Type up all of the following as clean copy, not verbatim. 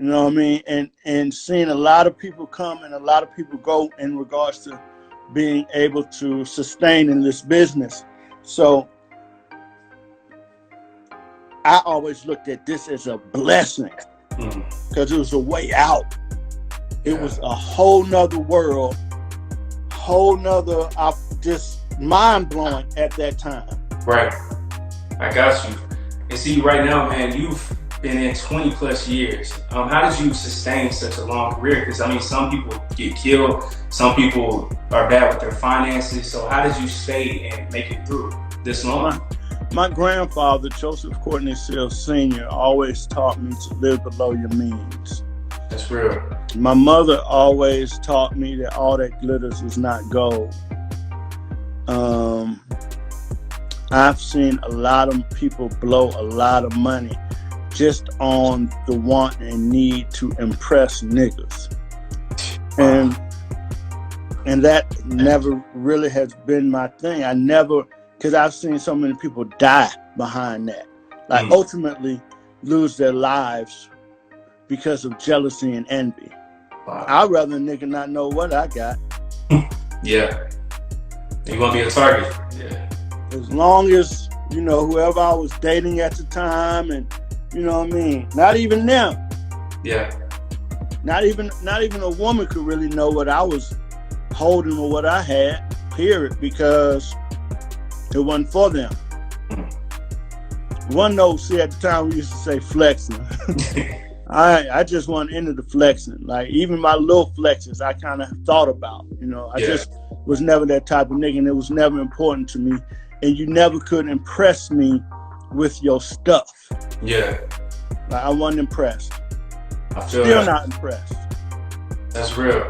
You know what I mean? And seeing a lot of people come and a lot of people go in regards to being able to sustain in this business. So I always looked at this as a blessing because it was a way out. It was a whole nother world, just mind blowing at that time. Right. I got you. And see, right now, man, you've been in 20 plus years. How did you sustain such a long career? Because I mean, some people get killed, some people are bad with their finances. So how did you stay and make it through this long? My grandfather, Joseph Courtney Sills Sr., always taught me to live below your means. That's real. My mother always taught me that all that glitters is not gold. I've seen a lot of people blow a lot of money just on the want and need to impress niggas. And that never really has been my thing. Because I've seen so many people die behind that. Like ultimately lose their lives because of jealousy and envy. Wow. I'd rather a nigga not know what I got. Yeah. You want to be a target. Yeah. As long as, whoever I was dating at the time and, you know what I mean? Not even them. Yeah. Not even a woman could really know what I was holding or what I had, period, because it wasn't for them. One note, see, at the time we used to say flexing. I just wasn't into the flexing. Like even my little flexes, I kind of thought about, I just was never that type of nigga, and it was never important to me. And you never could impress me with your stuff. Yeah. Like I wasn't impressed. I feel Still not impressed. That's real.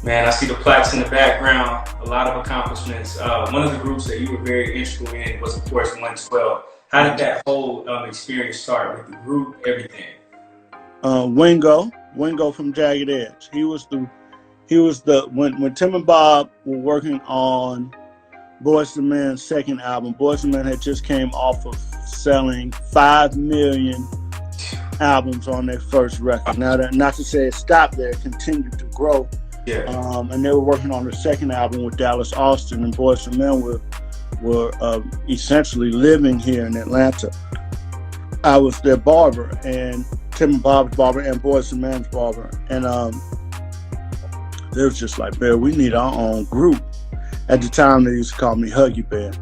Man, I see the plaques in the background, a lot of accomplishments. One of the groups that you were very integral in was, of course, 112. How did that whole experience start with the group, everything? Wingo from Jagged Edge. He was the when Tim and Bob were working on Boyz II Men's second album. Boyz II Men had just came off of selling 5 million albums on their first record. Now, not to say it stopped there, it continued to grow. Yeah. And they were working on their second album with Dallas Austin, and Boyz II Men were essentially living here in Atlanta. I was their barber, and Tim and Bob's barber, and Boyz II Men's barber, and they was just like, "Bear, we need our own group." At the time, they used to call me Huggy Bear.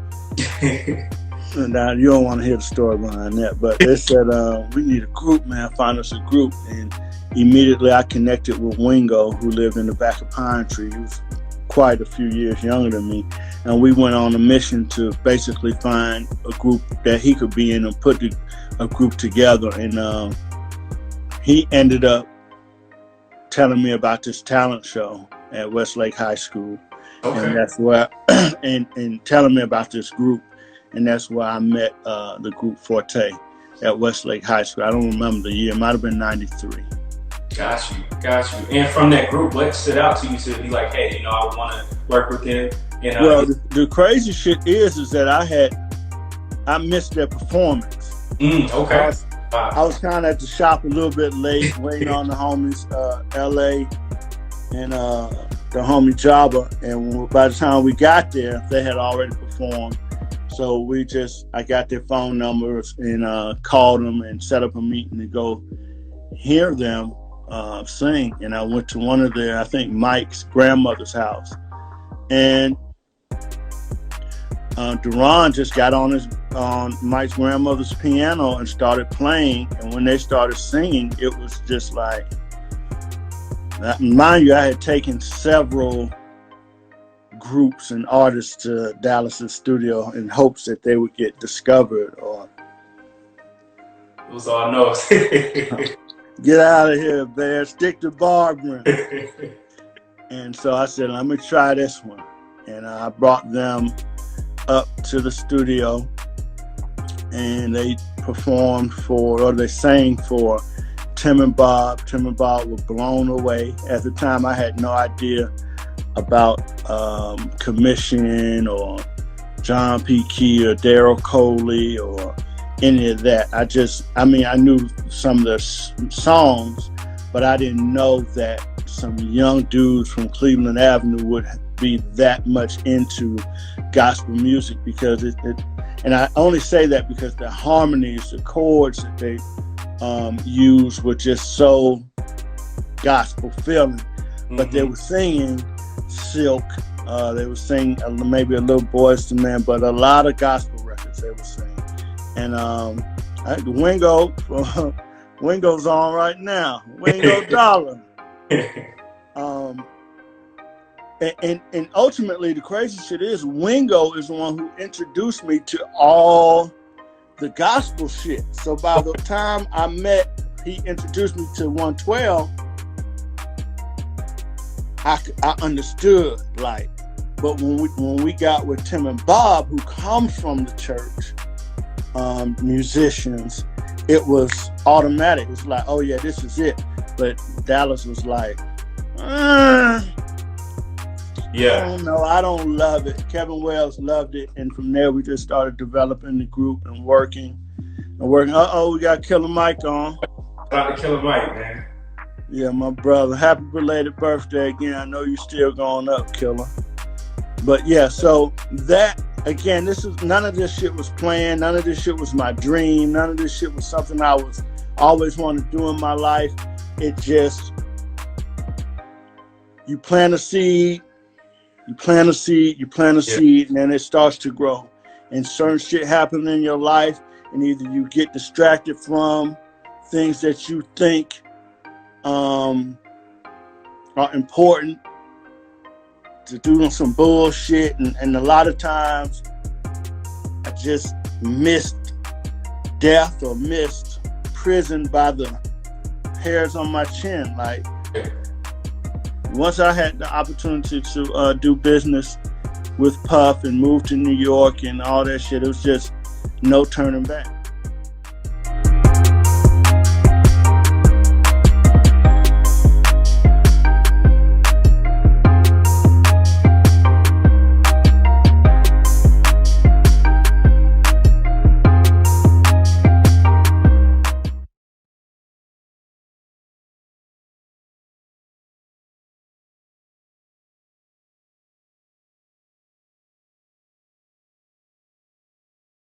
And now you don't want to hear the story behind that, but they said, "We need a group, man. Find us a group." And immediately, I connected with Wingo, who lived in the back of Pine Tree. He was quite a few years younger than me, and we went on a mission to basically find a group that he could be in and put a group together. And he ended up telling me about this talent show at Westlake High School. Okay. And that's where, and telling me about this group, and that's where I met the group Forte at Westlake High School. I don't remember the year; it might have been '93. Got you. And from that group, what stood out to you to be like, hey, I would want to work with them? Well, the crazy shit is that I missed their performance. Okay. I was kind of at the shop a little bit late, waiting on the homies, LA and the homie Jabba, and by the time we got there, they had already performed. So I got their phone numbers and called them and set up a meeting to go hear them sing. And I went to one of their, I think Mike's grandmother's house, and Duran just got on Mike's grandmother's piano and started playing. And when they started singing, it was just like, mind you, I had taken several groups and artists to Dallas's studio in hopes that they would get discovered or it was all no. Get out of here, Bear. Stick to barbering. And so I said, let me try this one. And I brought them up to the studio, and they they sang for Tim and Bob. Tim and Bob were blown away. At the time, I had no idea about Commission or John P. Key or Daryl Coley or any of that. I knew some of their songs, but I didn't know that some young dudes from Cleveland Avenue would be that much into gospel music, because and I only say that because the harmonies, the chords that they used were just so gospel feeling. But they were singing Silk, they were singing maybe a little Boys to Men, but a lot of gospel records they were singing. And Wingo's on right now, Wingo Dollar. And ultimately, the crazy shit is Wingo is the one who introduced me to all the gospel shit. So by the time he introduced me to 112, I understood, like. But when we got with Tim and Bob, who comes from the church, musicians, it was automatic. It was like, oh yeah, this is it. But Dallas was like, yeah, I don't know, I don't love it. Kevin Wells loved it, and from there we just started developing the group and working. We got Killer Mike on. Shout out to Killer Mike, man. Yeah, my brother. Happy belated birthday again. I know you still going up, Killer. But yeah, so that again, none of this shit was planned. None of this shit was my dream. None of this shit was something I was always wanted to do in my life. It just, you plant a seed, and then it starts to grow. And certain shit happen in your life, and either you get distracted from things that you think are important to do some bullshit, and a lot of times I just missed death or missed prison by the hairs on my chin. Like, once I had the opportunity to do business with Puff and move to New York and all that shit, it was just no turning back.